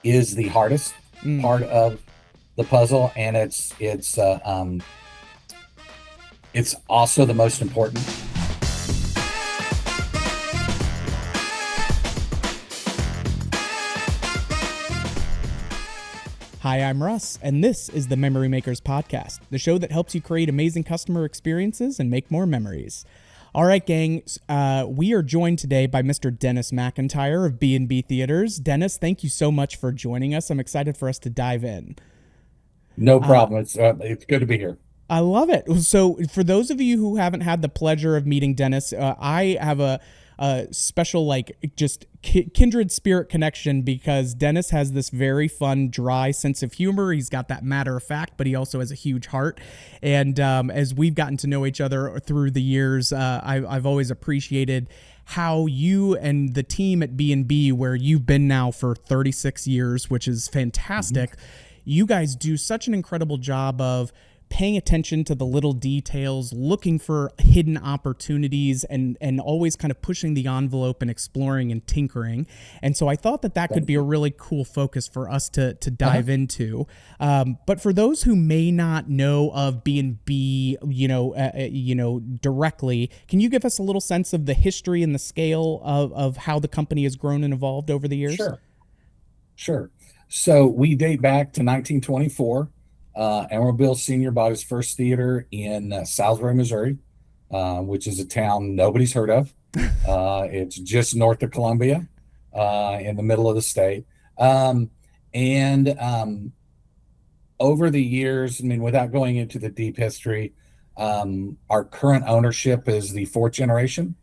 is the hardest part of the puzzle, and it's also the most important. Hi, I'm Russ, and this is the Memory Makers Podcast, the show that helps you create amazing customer experiences and make more memories. All right, gang, we are joined today by Mr. Dennis McIntire of B&B Theatres. Dennis, thank you so much for joining us. I'm excited for us to dive in. No problem. It's good to be here. I love it. So, for those of you who haven't had the pleasure of meeting Dennis, I have a special, just kindred spirit connection because Dennis has this very fun, dry sense of humor. He's got that matter of fact, but he also has a huge heart. And as we've gotten to know each other through the years, I've always appreciated how you and the team at B&B, where you've been now for 36 years, which is fantastic. You guys do such an incredible job of paying attention to the little details, looking for hidden opportunities, and always kind of pushing the envelope and exploring and tinkering. And so I thought that could be a really cool focus for us to dive into. But for those who may not know of B&B, directly, can you give us a little sense of the history and the scale of how the company has grown and evolved over the years? Sure. So we date back to 1924. Emerald Bill Sr. bought his first theater in Salisbury, Missouri, which is a town nobody's heard of. It's just north of Columbia, in the middle of the state. And over the years, I mean, without going into the deep history, our current ownership is the fourth generation,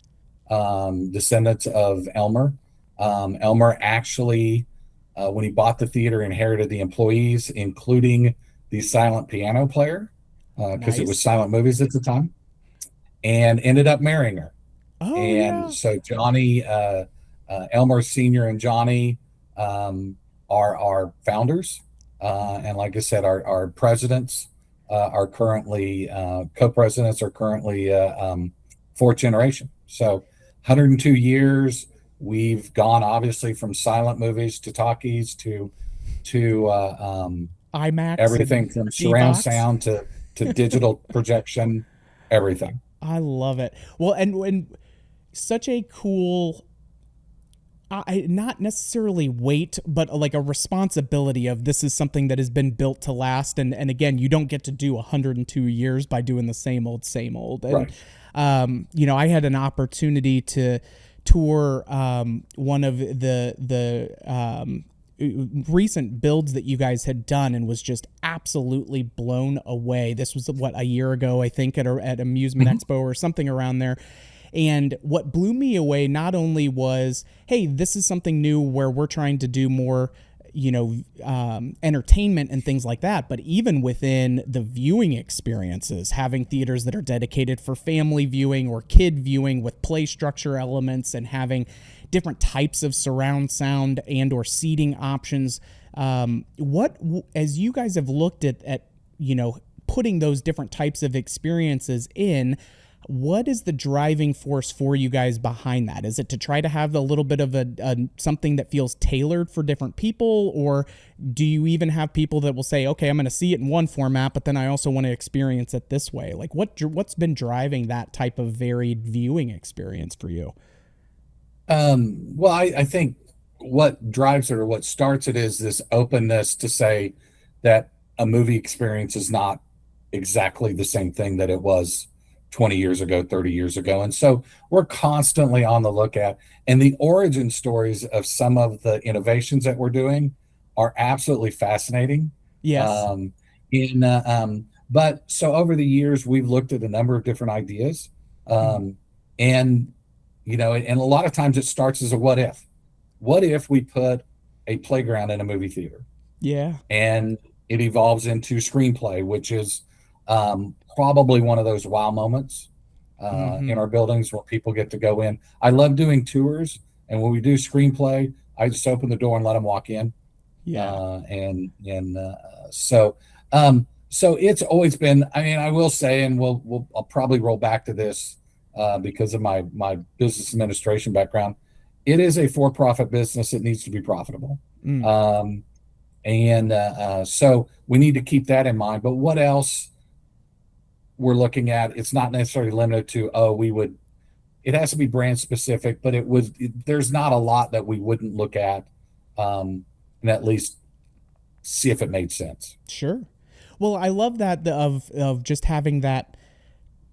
descendants of Elmer. Elmer actually, when he bought the theater, inherited the employees, including the silent piano player, because it was silent movies at the time, and ended up marrying her. So Johnny, Elmer Sr. and Johnny are founders. And like I said, our presidents are currently, co-presidents are currently fourth generation. So 102 years, we've gone obviously from silent movies to talkies to IMAX, everything from surround sound to digital projection, everything. I love it. Well, and such a cool, not necessarily weight, but like a responsibility of this is something that has been built to last. And again, you don't get to do 102 years by doing the same old. And, right. I had an opportunity to tour one of the recent builds that you guys had done and was just absolutely blown away. This was a year ago, I think, at Amusement Expo or something around there. And what blew me away not only was, hey, this is something new where we're trying to do more, entertainment and things like that, but even within the viewing experiences, having theaters that are dedicated for family viewing or kid viewing with play structure elements and having different types of surround sound and or seating options. As you guys have looked at putting those different types of experiences in, what is the driving force for you guys behind that? Is it to try to have a little bit of a something that feels tailored for different people, or do you even have people that will say, okay, I'm going to see it in one format, but then I also want to experience it this way? Like what's been driving that type of varied viewing experience for you? Well, I think what drives it or what starts it is this openness to say that a movie experience is not exactly the same thing that it was 20 years ago, 30 years ago. And so we're constantly on the lookout, and the origin stories of some of the innovations that we're doing are absolutely fascinating. Yes. But so over the years, we've looked at a number of different ideas. And and a lot of times it starts as a what if. What if we put a playground in a movie theater? Yeah. And it evolves into screenplay, which is probably one of those wow moments in our buildings where people get to go in. I love doing tours, and when we do screenplay, I just open the door and let them walk in. Yeah. So it's always been. I mean, I will say, and I'll probably roll back to this because of my business administration background. It is a for-profit business. It needs to be profitable. Mm. So we need to keep that in mind. But what else we're looking at? It's not necessarily limited to, oh, we would, it has to be brand specific, but there's not a lot that we wouldn't look at, and at least see if it made sense. Sure. Well, I love that of just having that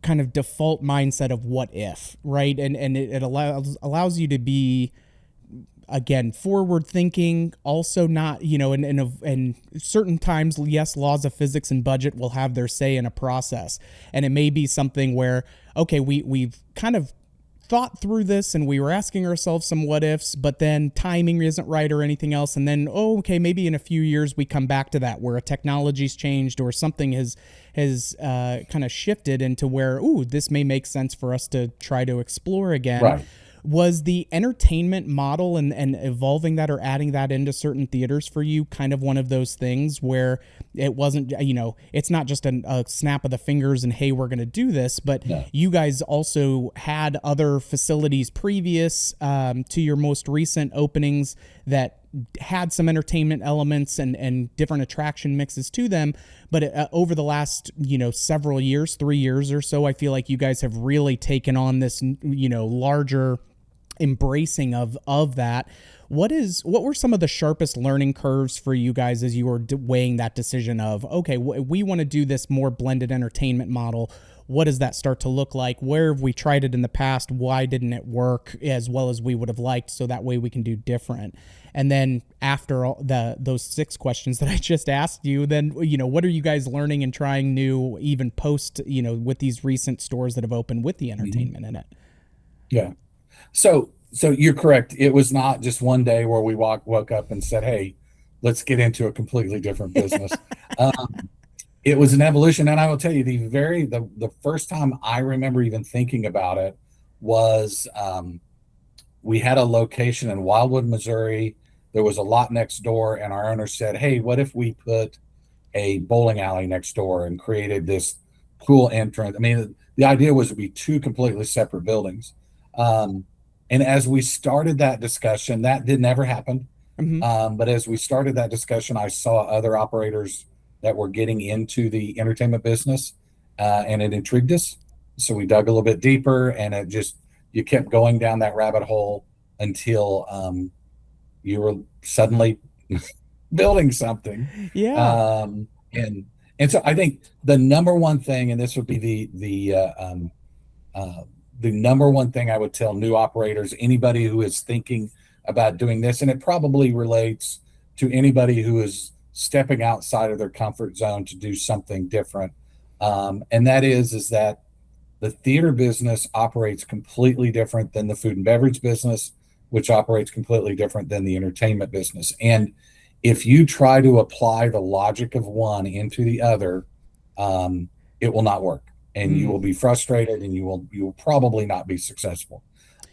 kind of default mindset of what if, right? And it allows you to be, again, forward thinking, also not, and certain times, yes, laws of physics and budget will have their say in a process. And it may be something where, okay, we've kind of thought through this and we were asking ourselves some what ifs, but then timing isn't right or anything else. And then, oh, okay, maybe in a few years we come back to that where a technology's changed or something has kind of shifted into where, ooh, this may make sense for us to try to explore again. Right. Was the entertainment model and evolving that or adding that into certain theaters for you kind of one of those things where it wasn't, it's not just a snap of the fingers and, hey, we're going to do this, but No. you guys also had other facilities previous to your most recent openings that had some entertainment elements and different attraction mixes to them. But over the last, several years, 3 years or so, I feel like you guys have really taken on this, larger embracing of that. What were some of the sharpest learning curves for you guys as you were weighing that decision of, okay, we want to do this more blended entertainment model? What does that start to look like? Where have we tried it in the past? Why didn't it work as well as we would have liked? So that way we can do different. And then after those 6 questions that I just asked you, then, what are you guys learning and trying new, even post, with these recent stores that have opened with the entertainment in it? Yeah. So you're correct. It was not just one day where we woke up and said, "Hey, let's get into a completely different business." It was an evolution, and I will tell you, the first time I remember even thinking about it was, we had a location in Wildwood, Missouri. There was a lot next door, and our owner said, "Hey, what if we put a bowling alley next door and created this cool entrance?" I mean, the idea was to be 2 completely separate buildings. Um, and as we started that discussion, that didn't ever happen. Mm-hmm. But as we started that discussion, I saw other operators that were getting into the entertainment business, and it intrigued us. So we dug a little bit deeper, and you kept going down that rabbit hole until you were suddenly building something. Yeah. Um, and so I think the number one thing, and this would be the number one thing I would tell new operators, anybody who is thinking about doing this, and it probably relates to anybody who is stepping outside of their comfort zone to do something different. And that is that the theater business operates completely different than the food and beverage business, which operates completely different than the entertainment business. And if you try to apply the logic of one into the other, it will not work, and you will be frustrated, and you will probably not be successful.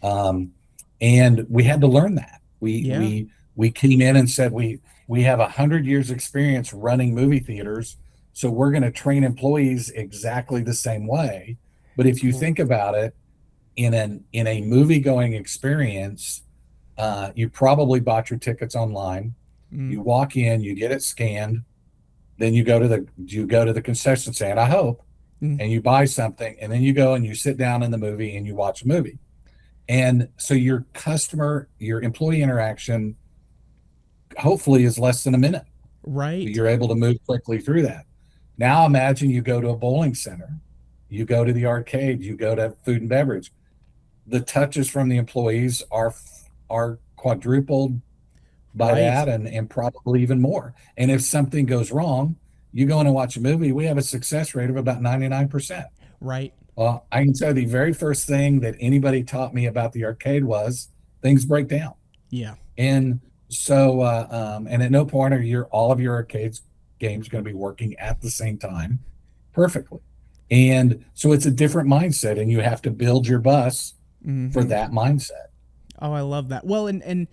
And we had to learn that. Yeah. We came in and said we have 100 years experience running movie theaters, so we're going to train employees exactly the same way. But if you think about it, in a movie going experience, you probably bought your tickets online. You walk in, you get it scanned, then you go to the concession stand, I hope, and you buy something, and then you go and you sit down in the movie and you watch a movie. And so your employee interaction hopefully is less than a minute. Right. You're able to move quickly through that. Now imagine you go to a bowling center, you go to the arcade, you go to food and beverage. The touches from the employees are quadrupled by Right. that, and probably even more. And if something goes wrong, you go in and watch a movie, we have a success rate of about 99%. Right. Well, I can tell you the very first thing that anybody taught me about the arcade was things break down. Yeah. And so, and at no point are all of your arcades games going to be working at the same time perfectly. And so it's a different mindset, and you have to build your bus for that mindset. Oh, I love that. Well, and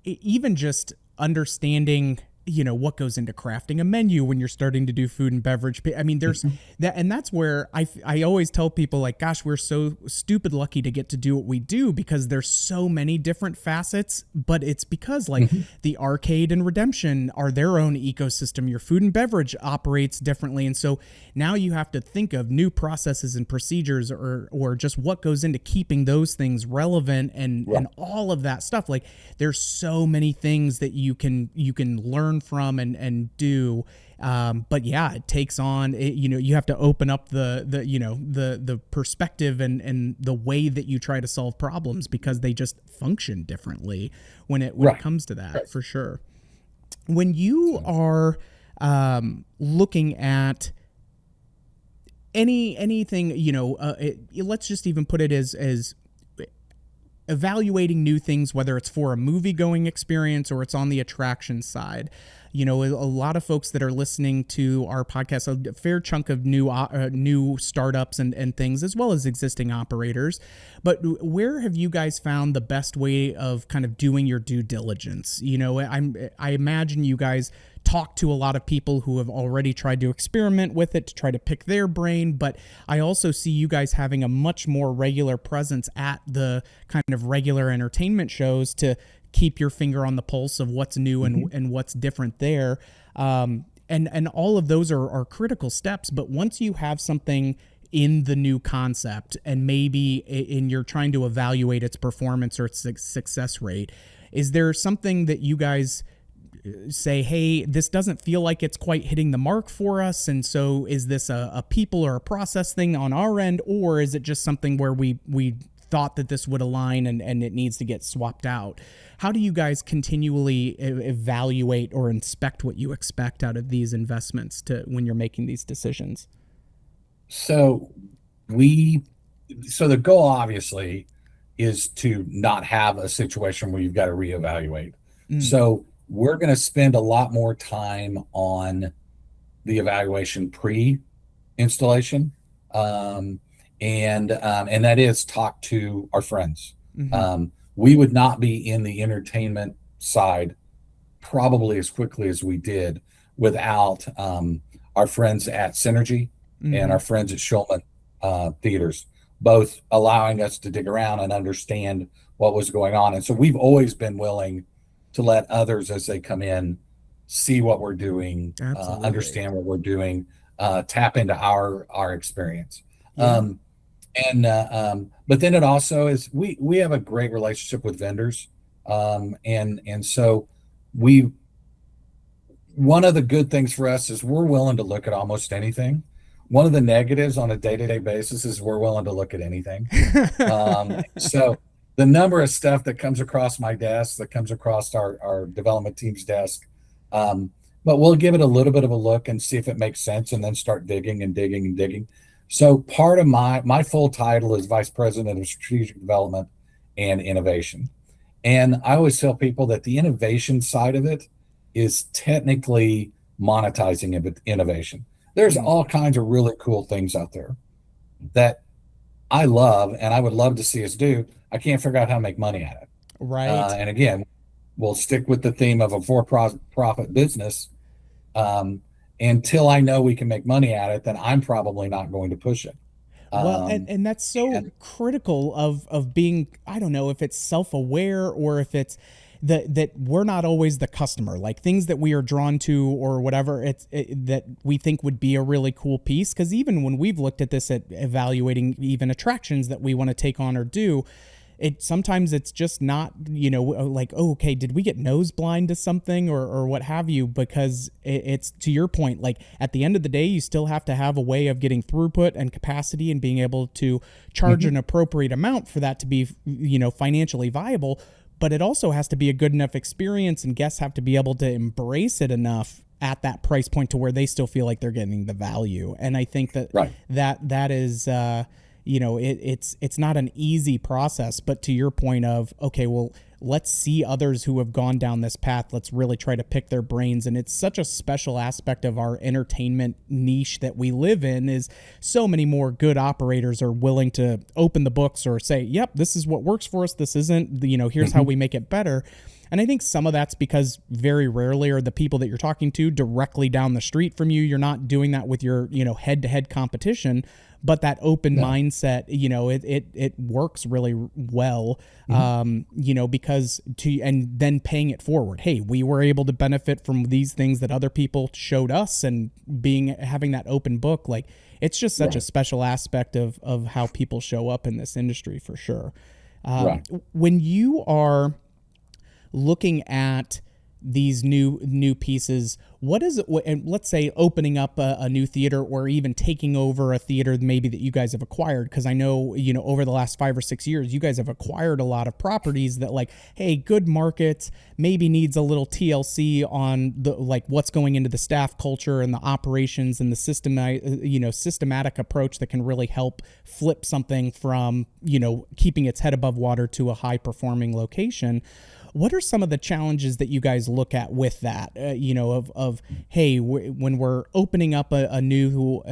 even just understanding what goes into crafting a menu when you're starting to do food and beverage. I mean, there's that, and that's where I always tell people, like, gosh, we're so stupid lucky to get to do what we do, because there's so many different facets. But it's because, like, the arcade and redemption are their own ecosystem. Your food and beverage operates differently, and so now you have to think of new processes and procedures, or just what goes into keeping those things relevant, and all of that stuff. Like, there's so many things that you can learn from and do. But yeah, it takes on, you have to open up the perspective and the way that you try to solve problems, because they just function differently when it comes to that, for sure. When you are looking at anything, let's just even put it as evaluating new things, whether it's for a movie going experience or it's on the attraction side. A lot of folks that are listening to our podcast, a fair chunk of new startups and things, as well as existing operators. But where have you guys found the best way of kind of doing your due diligence? I imagine you guys talk to a lot of people who have already tried to experiment with it to try to pick their brain, but I also see you guys having a much more regular presence at the kind of regular entertainment shows to keep your finger on the pulse of what's new and what's different there. And all of those are critical steps. But once you have something in the new concept, and maybe you're trying to evaluate its performance or its success rate, is there something that you guys say, hey, this doesn't feel like it's quite hitting the mark for us, and so is this a people or a process thing on our end, or is it just something where we thought that this would align and it needs to get swapped out? How do you guys continually evaluate or inspect what you expect out of these investments when you're making these decisions? So the goal obviously is to not have a situation where you've got to reevaluate. So we're going to spend a lot more time on the evaluation pre-installation, and that is talk to our friends. We would not be in the entertainment side probably as quickly as we did without our friends at Synergy and our friends at Shulman Theaters, both allowing us to dig around and understand what was going on. And so we've always been willing to let others, as they come in, see what we're doing, understand what we're doing, tap into our experience. Yeah. But then it also is, we have a great relationship with vendors. And so one of the good things for us is we're willing to look at almost anything. One of the negatives on a day-to-day basis is we're willing to look at anything. So the number of stuff that comes across my desk, that comes across our development team's desk, but we'll give it a little bit of a look and see if it makes sense, and then start digging and digging and digging. So part of my full title is Vice President of Strategic Development and Innovation. And I always tell people that the innovation side of it is technically monetizing innovation. There's all kinds of really cool things out there that I love and I would love to see us do. I can't figure out how to make money at it. Right. And again, we'll stick with the theme of a for-profit business. Until I know we can make money at it, then I'm probably not going to push it. Well, and that's so critical of being, I don't know if it's self-aware or if it's that we're not always the customer, like things that we are drawn to or whatever that we think would be a really cool piece. Because even when we've looked at this, at evaluating even attractions that we want to take on or do, sometimes it's just not, like, oh, okay, did we get nose blind to something or what have you? Because it's, to your point, like at the end of the day, you still have to have a way of getting throughput and capacity and being able to charge an appropriate amount for that to be, financially viable. But it also has to be a good enough experience, and guests have to be able to embrace it enough at that price point to where they still feel like they're getting the value. And I think that that is, it's not an easy process. But to your point of, okay, well, let's see others who have gone down this path. Let's really try to pick their brains. And it's such a special aspect of our entertainment niche that we live in, is so many more good operators are willing to open the books or say, yep, this is what works for us. This isn't, here's how we make it better. And I think some of that's because very rarely are the people that you're talking to directly down the street from you. You're not doing that with your, head-to-head competition, but that open mindset, it works really well, because and then paying it forward. Hey, we were able to benefit from these things that other people showed us, and having that open book, like, it's just such a special aspect of how people show up in this industry, for sure. When you are looking at these new pieces, what is it, and let's say opening up a new theater, or even taking over a theater maybe that you guys have acquired, because I know, over the last 5 or 6 years, you guys have acquired a lot of properties that, like, hey, good market, maybe needs a little TLC on the, like, what's going into the staff culture and the operations and the systematic approach that can really help flip something from, keeping its head above water to a high performing location. What are some of the challenges that you guys look at with that, hey, when we're opening up a new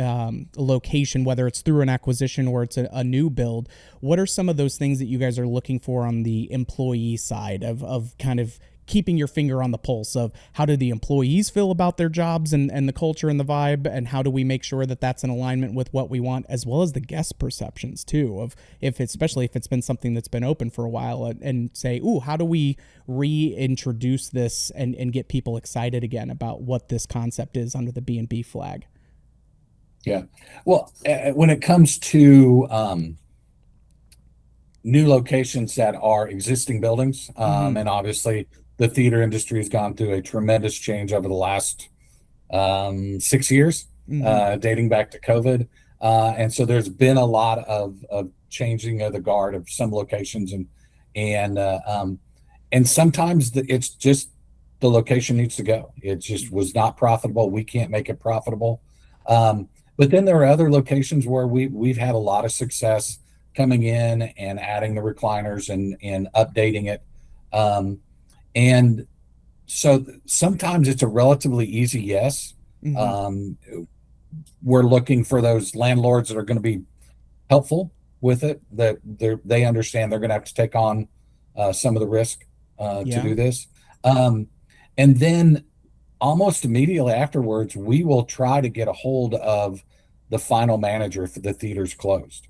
location, whether it's through an acquisition or it's a new build, what are some of those things that you guys are looking for on the employee side of kind of keeping your finger on the pulse of how do the employees feel about their jobs and the culture and the vibe, and how do we make sure that that's in alignment with what we want, as well as the guest perceptions too, of especially if it's been something that's been open for a while, and say, ooh, how do we reintroduce this and get people excited again about what this concept is under the B&B flag? Yeah. Well, when it comes to new locations that are existing buildings, and obviously the theater industry has gone through a tremendous change over the last 6 years, dating back to COVID. And so there's been a lot of changing of the guard of some locations, and sometimes it's just the location needs to go. It just was not profitable. We can't make it profitable. But then there are other locations where we've had a lot of success coming in and adding the recliners and updating it. And so sometimes it's a relatively easy yes. We're looking for those landlords that are going to be helpful with it, that they understand they're going to have to take on some of the risk to do this. And then almost immediately afterwards, we will try to get a hold of the final manager if the theater's closed,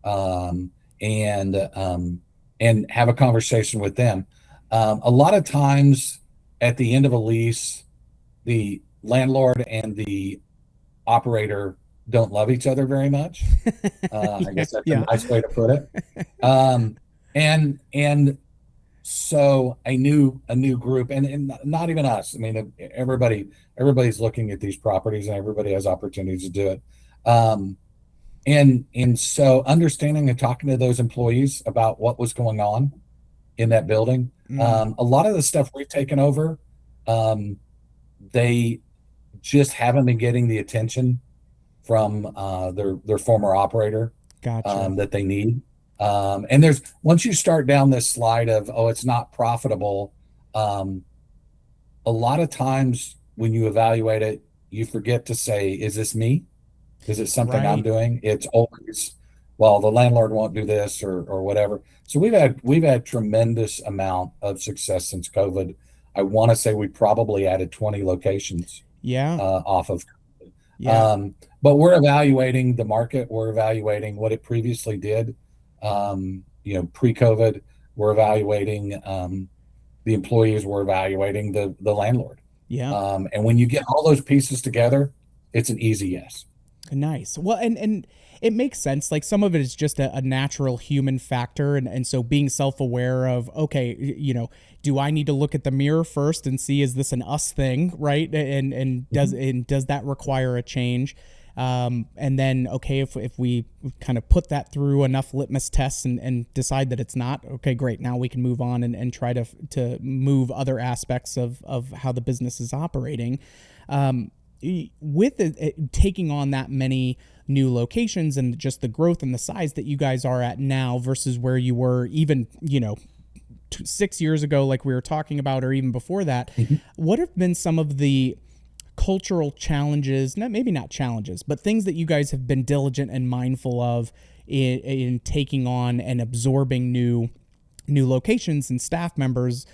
and have a conversation with them. A lot of times at the end of a lease, the landlord and the operator don't love each other very much. I guess that's a nice way to put it. And so a new group, and not even us. I mean, everybody's looking at these properties, and everybody has opportunities to do it. And so understanding and talking to those employees about what was going on in that building. A lot of the stuff we've taken over, they just haven't been getting the attention from their former operator that they need. And once you start down this slide of, it's not profitable, a lot of times when you evaluate it, you forget to say, is this me? Is it something I'm doing? It's always, well, the landlord won't do this or whatever. So we've had tremendous amount of success since COVID. I want to say we probably added 20 locations off of COVID. But we're evaluating the market. We're evaluating what it previously did, pre-COVID. We're evaluating the employees. We're evaluating the landlord. And when you get all those pieces together, it's an easy yes. Nice. Well, and it makes sense. Like, some of it is just a natural human factor. And so being self-aware of, okay, do I need to look at the mirror first and see, is this an us thing? Right. And does that require a change? And then, okay, if we kind of put that through enough litmus tests and decide that it's not, okay, great. Now we can move on and try to move other aspects of how the business is operating. With taking on that many new locations and just the growth and the size that you guys are at now versus where you were even, 6 years ago, like we were talking about, or even before that, what have been some of the cultural challenges, maybe not challenges, but things that you guys have been diligent and mindful of in taking on and absorbing new locations and staff members?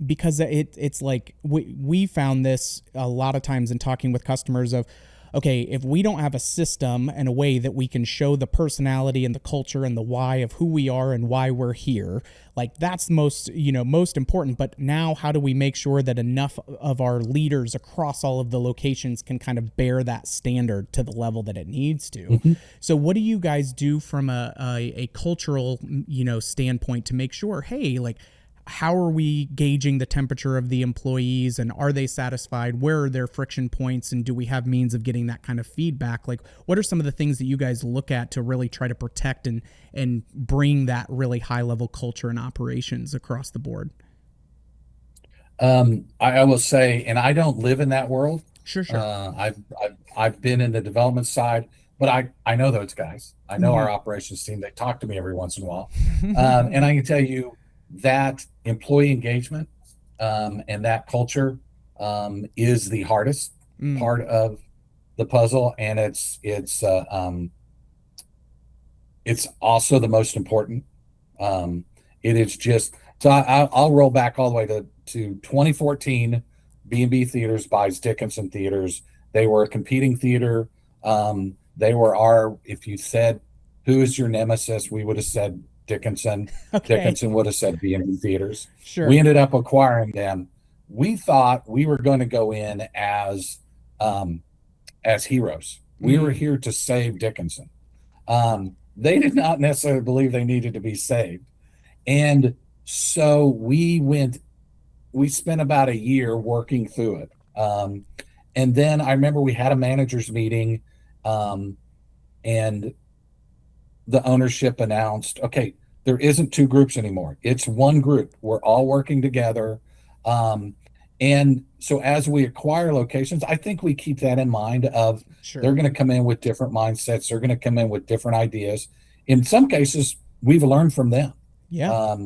Because it's like we found this a lot of times in talking with customers of, okay, if we don't have a system and a way that we can show the personality and the culture and the why of who we are and why we're here, like that's most important. But now how do we make sure that enough of our leaders across all of the locations can kind of bear that standard to the level that it needs to? So what do you guys do from a cultural, standpoint to make sure, hey, like, how are we gauging the temperature of the employees, and are they satisfied? Where are their friction points, and do we have means of getting that kind of feedback? Like, what are some of the things that you guys look at to really try to protect and bring that really high level culture and operations across the board? I will say, and I don't live in that world. Sure. I've been in the development side, but I know those guys. I know our operations team. They talk to me every once in a while, and I can tell you that employee engagement and that culture is the hardest part of the puzzle, and it's also the most important. It is just so I'll roll back all the way to 2014. B&B Theatres buys Dickinson Theaters. They were a competing theater. They were if you said, who is your nemesis, we would have said Dickinson. Okay. Dickinson would have said B&B Theaters. Sure. We ended up acquiring them. We thought we were going to go in as heroes. We were here to save Dickinson. They did not necessarily believe they needed to be saved. And so we spent about a year working through it. And then I remember we had a managers meeting, and the ownership announced, okay, there isn't two groups anymore. It's one group. We're all working together. And so as we acquire locations, I think we keep that in mind of they're going to come in with different mindsets. They're going to come in with different ideas. In some cases, we've learned from them. Yeah.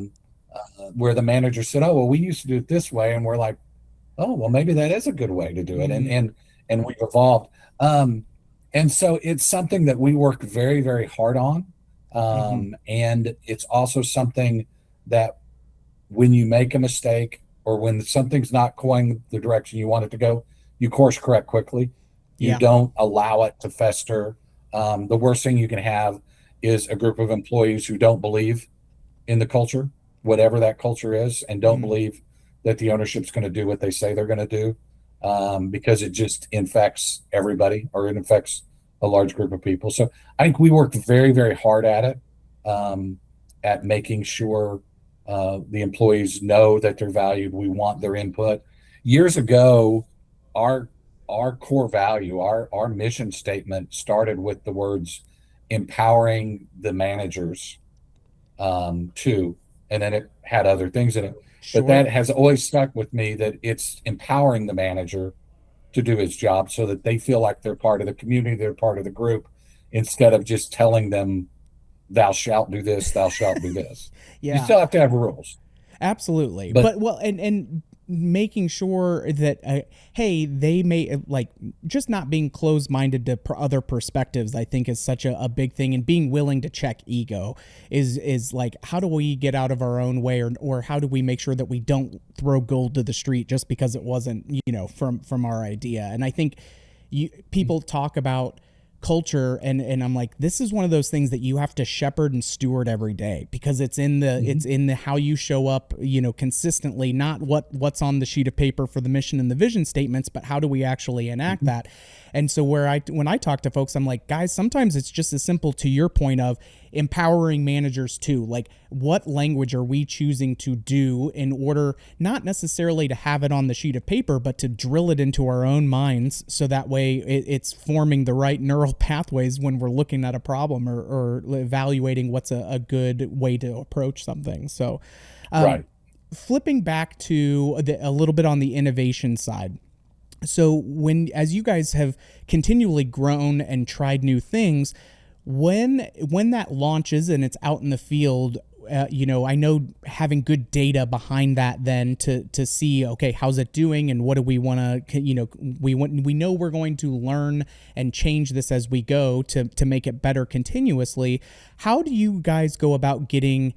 Where the manager said, oh, well, we used to do it this way. And we're like, oh, well, maybe that is a good way to do it. And we've evolved. And so it's something that we work very, very hard on. And it's also something that when you make a mistake or when something's not going the direction you want it to go, you course correct quickly. You don't allow it to fester. The worst thing you can have is a group of employees who don't believe in the culture, whatever that culture is, and don't believe that the ownership's going to do what they say they're going to do, because it just infects everybody, or it infects a large group of people. So I think we worked very, very hard at it, at making sure the employees know that they're valued. We want their input. Years ago, our core value, our mission statement started with the words empowering the managers, too, and then it had other things in it. But that has always stuck with me, that it's empowering the manager to do his job so that they feel like they're part of the community, they're part of the group, instead of just telling them, thou shalt do this, thou shalt do this. You still have to have rules. Absolutely. But well, and making sure that, hey, they may, like, just not being closed-minded to other perspectives, I think is such a big thing. And being willing to check ego is like, how do we get out of our own way, or how do we make sure that we don't throw gold to the street just because it wasn't, from our idea? And I think people talk about culture, and I'm like, this is one of those things that you have to shepherd and steward every day, because it's in the how you show up, consistently, not what's on the sheet of paper for the mission and the vision statements, but how do we actually enact that. And so when I talk to folks, I'm like, guys, sometimes it's just as simple, to your point, of empowering managers too. Like, what language are we choosing to do in order not necessarily to have it on the sheet of paper, but to drill it into our own minds, so that way it's forming the right neural pathways when we're looking at a problem or evaluating what's a good way to approach something. So flipping back to a little bit on the innovation side, So as you guys have continually grown and tried new things, when that launches and it's out in the field, I know having good data behind that then to see, okay, how's it doing and what do we want to, we know we're going to learn and change this as we go to make it better continuously. How do you guys go about getting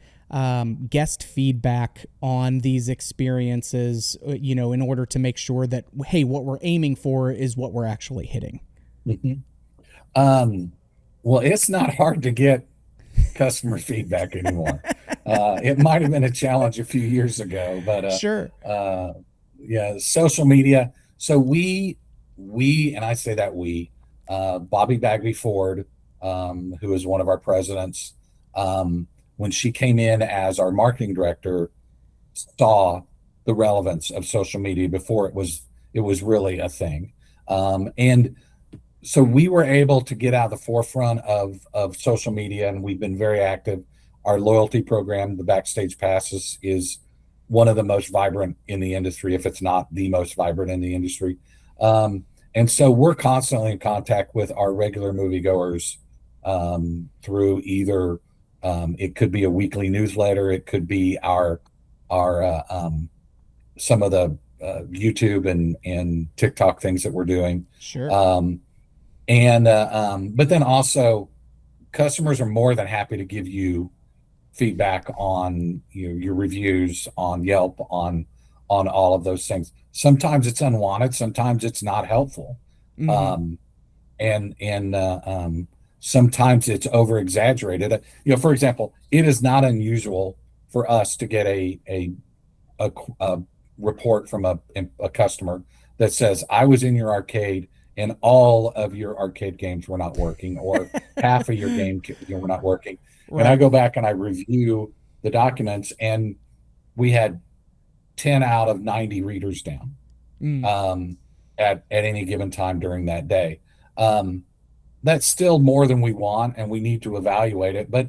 guest feedback on these experiences, in order to make sure that, hey, what we're aiming for is what we're actually hitting? Mhm. Um, well, it's not hard to get customer feedback anymore. It might have been a challenge a few years ago, but Sure. uh, yeah, social media. So and I say that Bobby Bagby Ford, who is one of our presidents, when she came in as our marketing director, saw the relevance of social media before it was really a thing. And so we were able to get out of the forefront of social media, and we've been very active. Our loyalty program, the Backstage Passes, is one of the most vibrant in the industry, if it's not the most vibrant in the industry. And so we're constantly in contact with our regular moviegoers, through either, it could be a weekly newsletter, it could be our some of the YouTube and TikTok things that we're doing. Sure. Um, but then also, customers are more than happy to give you feedback on your reviews on Yelp, on all of those things. Sometimes it's unwanted, sometimes it's not helpful. Mm-hmm. Um, and sometimes it's over exaggerated. For example, it is not unusual for us to get a report from a customer that says, I was in your arcade and all of your arcade games were not working, or half of your game were not working. And I Right. go back and I review the documents, and we had 10 out of 90 readers down, Mm. um, at any given time during that day. Um, that's still more than we want, and we need to evaluate it. But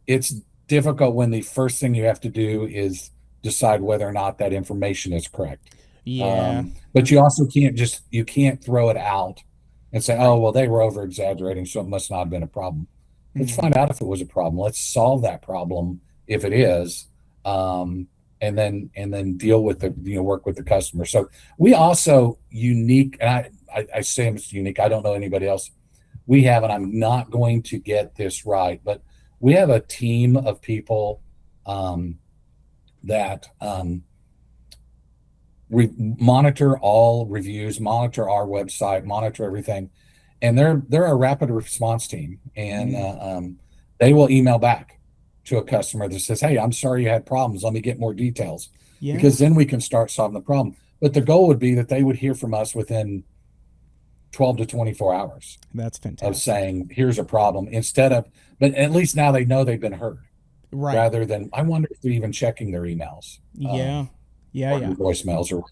it's difficult when the first thing you have to do is decide whether or not that information is correct. Yeah. But you can't throw it out and say, oh, Right. well, they were over exaggerating, so it must not have been a problem. Let's Mm-hmm. find out if it was a problem. Let's solve that problem if it is, and then deal with work with the customer. So we also unique, and I say it's unique. I don't know anybody else we have, and I'm not going to get this right, but we have a team of people, that monitor all reviews, monitor our website, monitor everything, and they're a rapid response team, and Mm. they will email back to a customer that says, "Hey, I'm sorry you had problems. Let me get more details," Yeah. because then we can start solving the problem. But the goal would be that they would hear from us within 12 to 24 hours That's of fantastic. saying, "Here's a problem," instead of, but at least now they know they've been heard, Right. rather than, I wonder if they're even checking their emails, Yeah. Yeah. or Yeah. their voicemails, or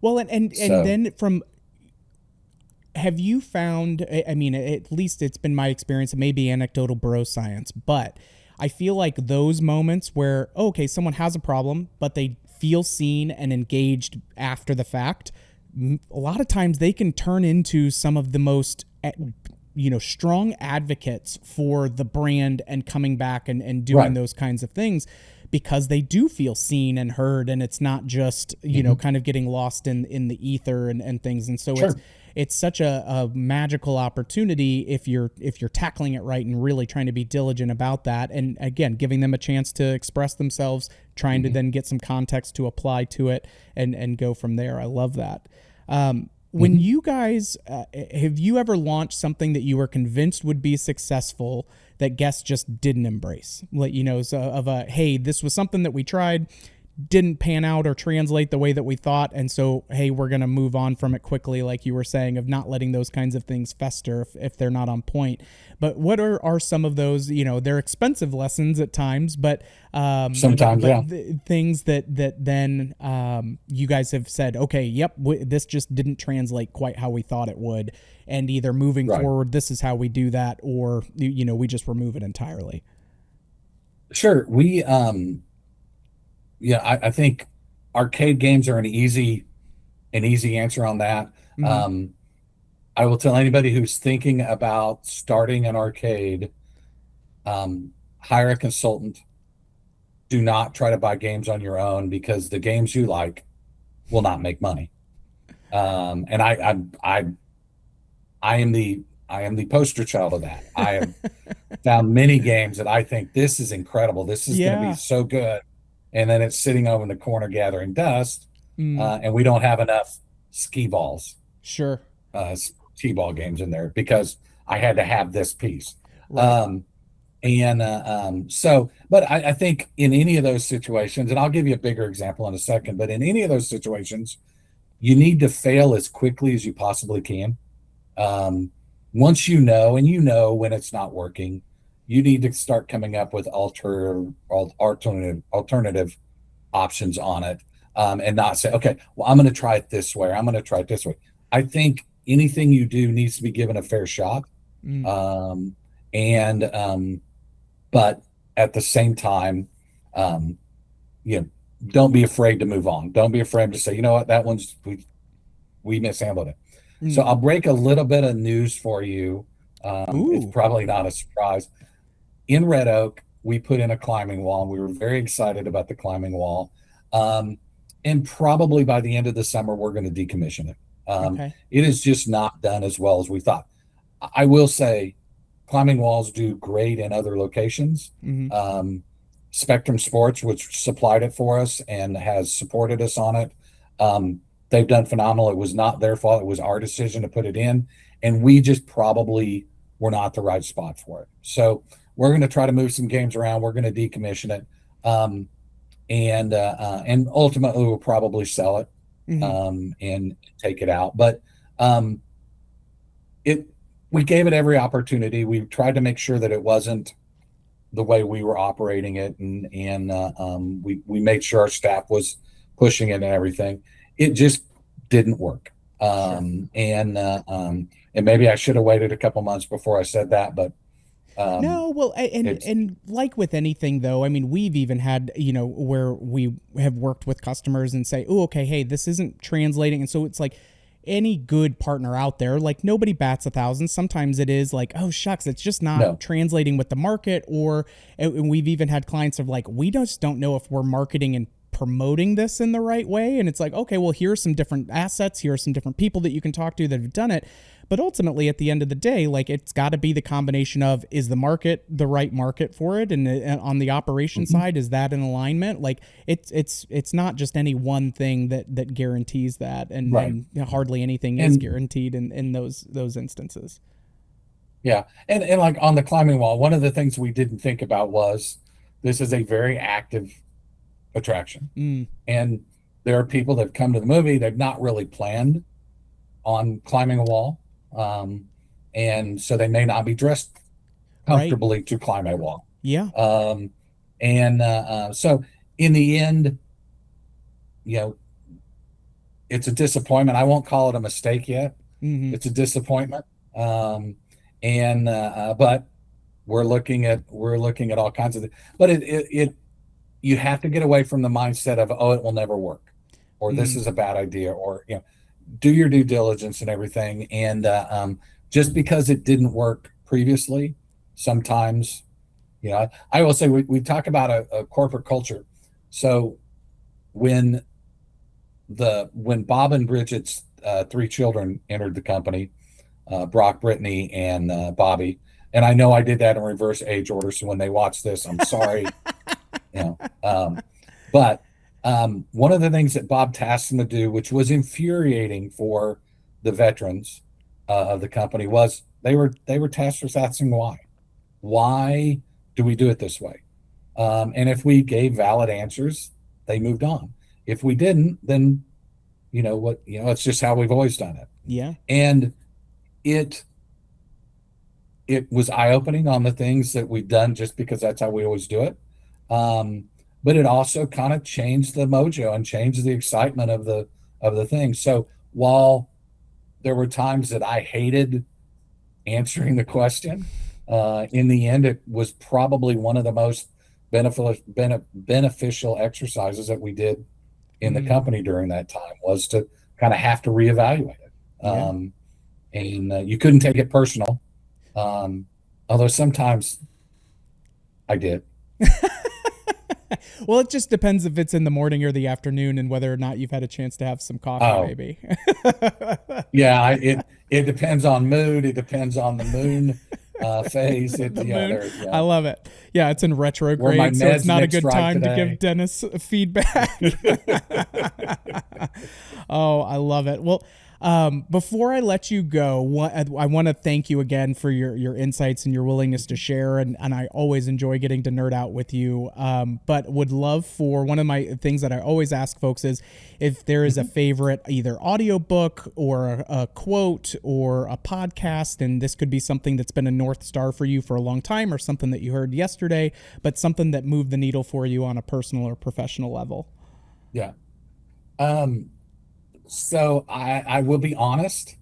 Well, and so. then from have you found, I mean, at least it's been my experience, it may be anecdotal bro science, but I feel like those moments where, okay, someone has a problem but they feel seen and engaged after the fact, a lot of times they can turn into some of the most strong advocates for the brand and coming back and doing Right. those kinds of things, because they do feel seen and heard, and it's not just Mhm. kind of getting lost in the ether and things. And so Sure. it's such a magical opportunity if you're tackling it right and really trying to be diligent about that, and again giving them a chance to express themselves, trying to Mhm. then get some context to apply to it and go from there. I love that. When Mhm. you guys, have you ever launched something that you were convinced would be successful that guests just didn't embrace? Like, so of a, hey, this was something that we tried, didn't pan out or translate the way that we thought, and so, hey, we're going to move on from it quickly, like you were saying, of not letting those kinds of things fester if they're not on point. But what are some of those, they're expensive lessons at times, but Sometimes, yeah. things that then you guys have said, okay, yep, this just didn't translate quite how we thought it would, and either moving Right. forward this is how we do that, or we just remove it entirely. Sure. Yeah, I think arcade games are an easy an easy answer on that. Mm-hmm. Um, I will tell anybody who's thinking about starting an arcade, hire a consultant. Do not try to buy games on your own because the games you like will not make money. And I am the poster child of that. I have found many games that I think this is incredible. This is going to be Yeah. so good, and then it's sitting over in the corner gathering dust, Mm. and we don't have enough skee balls, Sure. uh, t-ball games in there because I had to have this piece. Right. Um, but I think in any of those situations, and I'll give you a bigger example in a second, but in any of those situations, you need to fail as quickly as you possibly can. Um, Once you know, and you know when it's not working, you need to start coming up with alternative options on it, and not say, okay, well, I'm going to try it this way. Or I'm going to try it this way. I think anything you do needs to be given a fair shot. Mm. Um, and But at the same time, um, you know, don't be afraid to move on. Don't be afraid to say, you know what, that one's we mishandled it. So Mm. I'll break a little bit of news for you. It's Ooh. probably not a surprise. In Red Oak, we put in a climbing wall. We were very excited about the climbing wall. Um, and probably by the end of the summer, we're going to decommission it. Okay. It is just not done as well as we thought. I will say climbing walls do great in other locations. Mm-hmm. Um, Spectrum Sports, which supplied it for us and has supported us on it, they've done phenomenal. It was not their fault. It was our decision to put it in. And we just probably were not the right spot for it. So we're going to try to move some games around. We're going to decommission it. And ultimately we'll probably sell it, Mm-hmm. and take it out. But um, it we gave it every opportunity. We tried to make sure that it wasn't the way we were operating it, and we made sure our staff was pushing it and everything. It just didn't work. Sure. And maybe I should have waited a couple months before I said that, but um, No, well, it's and like with anything though, I mean, we've even had, where we have worked with customers and say, "Oh, okay, hey, this isn't translating." And so it's like any good partner out there, like nobody bats 1,000. Sometimes it is like, "Oh, shucks, it's just not no, translating with the market," or and we've even had clients of like, "We just don't know if we're marketing and promoting this in the right way." And it's like, okay, well, here are some different assets, here are some different people that you can talk to that have done it. But ultimately, at the end of the day, like it's got to be the combination of, is the market the right market for it, and on the operation mhm, side, is that in alignment? Like it's not just any one thing that guarantees that, and right, hardly anything is and guaranteed in those instances. yeah, and like on the climbing wall, one of the things we didn't think about was this is a very active attraction, Mm, and there are people that come to the movie. They've not really planned on climbing a wall. Um, and so they may not be dressed right. comfortably to climb a wall. Yeah. Um, so in the end, you know, it's a disappointment. I won't call it a mistake yet. Mm-hmm. It's a disappointment. But we're looking at all kinds of but it you have to get away from the mindset of, oh, it will never work, or this Mm, is a bad idea, or do your due diligence and everything. And just because it didn't work previously, sometimes, I will say we talk about a corporate culture. So when when Bob and Bridget's three children entered the company, Brock, Brittany, and Bobby, and I know I did that in reverse age order. So when they watch this, I'm sorry, you know. But one of the things that Bob tasked them to do, which was infuriating for the veterans of the company, was they were tasked with asking why. Why do we do it this way? And if we gave valid answers, they moved on. If we didn't, then it's just how we've always done it. yeah. And it it was eye opening on the things that we've done just because that's how we always do it. Um, but it also kind of changed the mojo and changed the excitement of the thing. So while there were times that I hated answering the question, in the end, it was probably one of the most beneficial exercises that we did in the Mm, company during that time, was to kind of have to reevaluate it. Yeah. And you couldn't take it personal. Although sometimes I did. Well, it just depends if it's in the morning or the afternoon and whether or not you've had a chance to have some coffee, Oh, maybe. yeah. It depends on mood. It depends on the moon phase. The Yeah, moon. there. I Yeah, love it. Yeah, it's in were my retrograde, so it's meds not a mixed good right time to give today? Dennis feedback. Oh, I love it. Well, before I let you go, I want to thank you again for your insights and your willingness to share. And I always enjoy getting to nerd out with you. But would love for one of my things that I always ask folks is if there is a favorite either audiobook or a quote or a podcast, and this could be something that's been a North Star for you for a long time or something that you heard yesterday, but something that moved the needle for you on a personal or professional level. Yeah. Um, so I will be honest.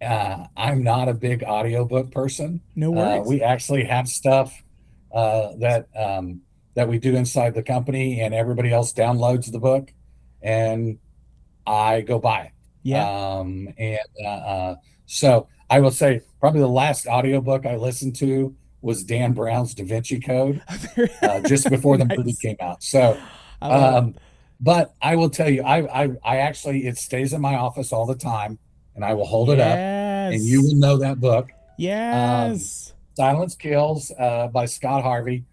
I'm not a big audiobook person. No worries. We actually have stuff that we do inside the company, and everybody else downloads the book, and I go buy it. Yeah. So I will say probably the last audiobook I listened to was Dan Brown's Da Vinci Code, just before the movie Nice. came out. So, I love it. um, but I will tell you, I actually, it stays in my office all the time, and I will hold it up, and you Yes. will know that book. Um, Yes. Silence Kills, by Scott Harvey.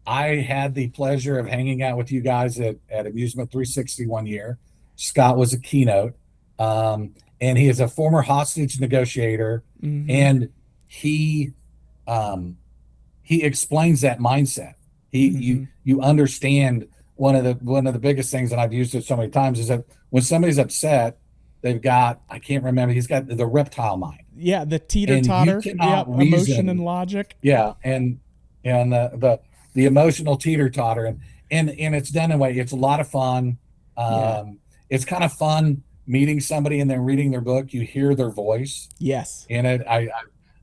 I had the pleasure of hanging out with you guys at Amusement 360 one year. Scott was a keynote, and he is a former hostage negotiator, Mm-hmm. and he um, he explains that mindset. Mm-hmm. You understand one of the biggest things, and I've used it so many times, is that when somebody's upset, they've got, I can't remember, he's got the reptile mind, Yeah, the teeter and you totter. Yeah, cannot emotion and reason. logic. Yeah, and the emotional teeter totter, and it's done in a way. It's a lot of fun. Yeah. It's kind of fun meeting somebody and then reading their book. You hear their voice Yes. in it.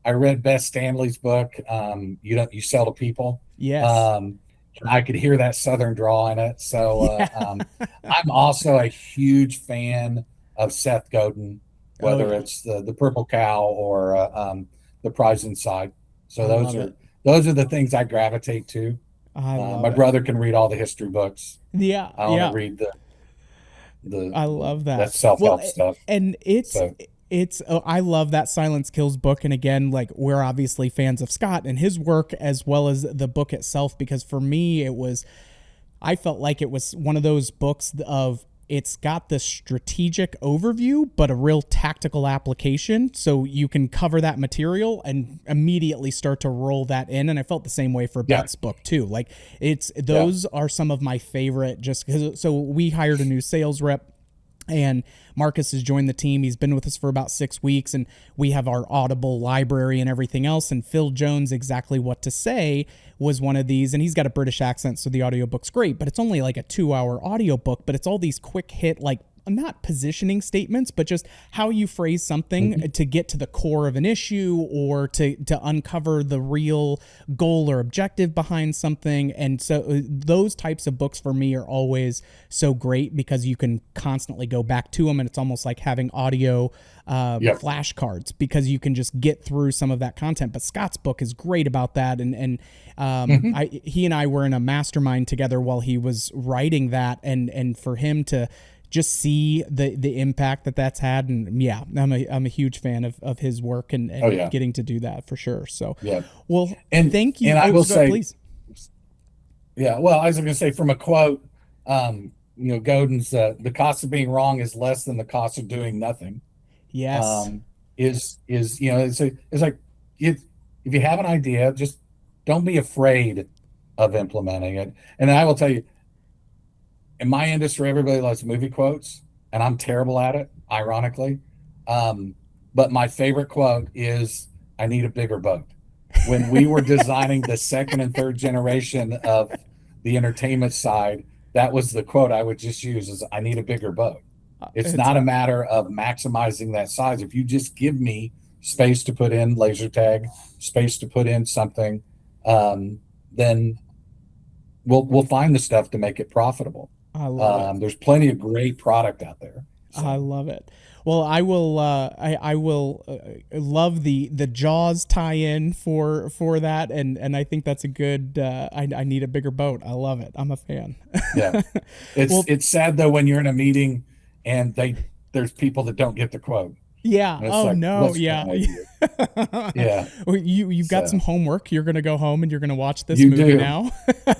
I read Beth Stanley's book. You sell to people. Yes. Um, and I could hear that Southern drawl in it. So Yeah. I'm also a huge fan of Seth Godin, Oh whether yeah. it's the Purple Cow or the Prize Inside. So I love it. those are the things I gravitate to. I love My it. brother can read all the history books. Yeah. I want to Yeah. read I love that that. self Well, help stuff. and So it's I love that Silence Kills book, and again, like we're obviously fans of Scott and his work as well as the book itself, because for me it was, I felt like it was one of those books of, it's got the strategic overview but a real tactical application, so you can cover that material and immediately start to roll that in. And I felt the same way for yeah, Beth's book too. Like it's, yeah, those are some of my favorite, just because, so we hired a new sales rep and Marcus has joined the team. He's been with us for about 6 weeks, and we have our Audible library and everything else. And Phil Jones, Exactly What to Say, was one of these. And he's got a British accent, so the audiobook's great, but it's only like a 2-hour audiobook, but it's all these quick hit, like not positioning statements, but just how you phrase something mhm, to get to the core of an issue or to uncover the real goal or objective behind something. And so those types of books for me are always so great because you can constantly go back to them, and it's almost like having audio yep, flashcards because you can just get through some of that content. But Scott's book is great about that, and mhm, he and I were in a mastermind together while he was writing that, and for him to just see the impact that that's had. And yeah, I'm a huge fan of his work oh and yeah, getting to do that for sure. So, yeah, well, and thank you. and I Oh, will so say, please. yeah. Well, I was going to say from a quote, Godin's the cost of being wrong is less than the cost of doing nothing. Yes. Um, is it's like if you have an idea, just don't be afraid of implementing it. And I will tell you, in my industry, everybody loves movie quotes, and I'm terrible at it, ironically. But my favorite quote is, "I need a bigger boat." When we were designing the second and third generation of the entertainment side, that was the quote I would just use: "Is I need a bigger boat." It's It's not a matter of maximizing that size. If you just give me space to put in laser tag, space to put in something, then we'll find the stuff to make it profitable. I love it. There's plenty of great product out there. I So love it. Well, I will love the Jaws tie-in for that, and I think that's a good. I need a bigger boat. I love it. I'm a fan. Yeah. Well, It's sad though when you're in a meeting and there's people that don't get the quote. yeah. And it's Oh like, no. what's Yeah. wrong with you? Yeah. Well, you've got some So homework. You're gonna go home and you're gonna watch this you movie do. now.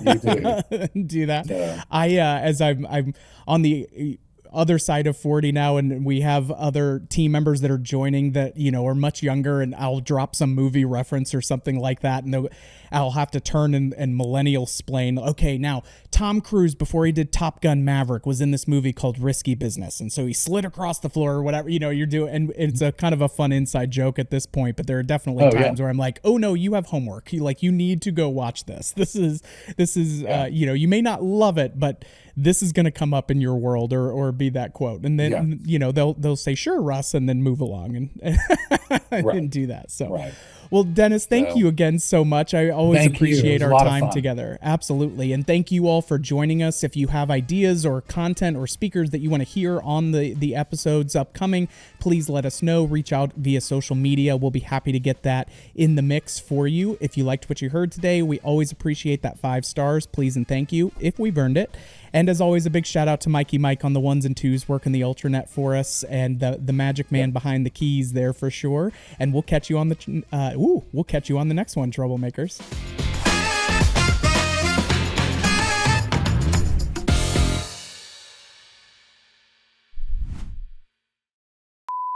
You do. Do that. So As I'm on the other side of 40 now, and we have other team members that are joining that are much younger, and I'll drop some movie reference or something like that, and I'll have to turn and millennial splain. Okay, now Tom Cruise, before he did Top Gun Maverick, was in this movie called Risky Business, and so he slid across the floor or whatever you're doing, and it's a kind of a fun inside joke at this point. But there are definitely oh yeah. times where I'm like, oh no, you have homework. You need to go watch this. This is Yeah. you may not love it, but this is going to come up in your world or be that quote. And then, they'll say, sure, Russ, and then move along and, Right. and do that. So, Right. well, Dennis, thank So you again so much. I always thank you. It appreciate was a our lot of time fun. together. Absolutely. And thank you all for joining us. If you have ideas or content or speakers that you want to hear on the episodes upcoming, please let us know. Reach out via social media. We'll be happy to get that in the mix for you. If you liked what you heard today, we always appreciate that 5 stars. Please and thank you if we've earned it. And as always, a big shout out to Mikey Mike on the ones and twos working the Ultranet for us, and the magic man behind the keys there for sure. And we'll catch you on the next one, troublemakers.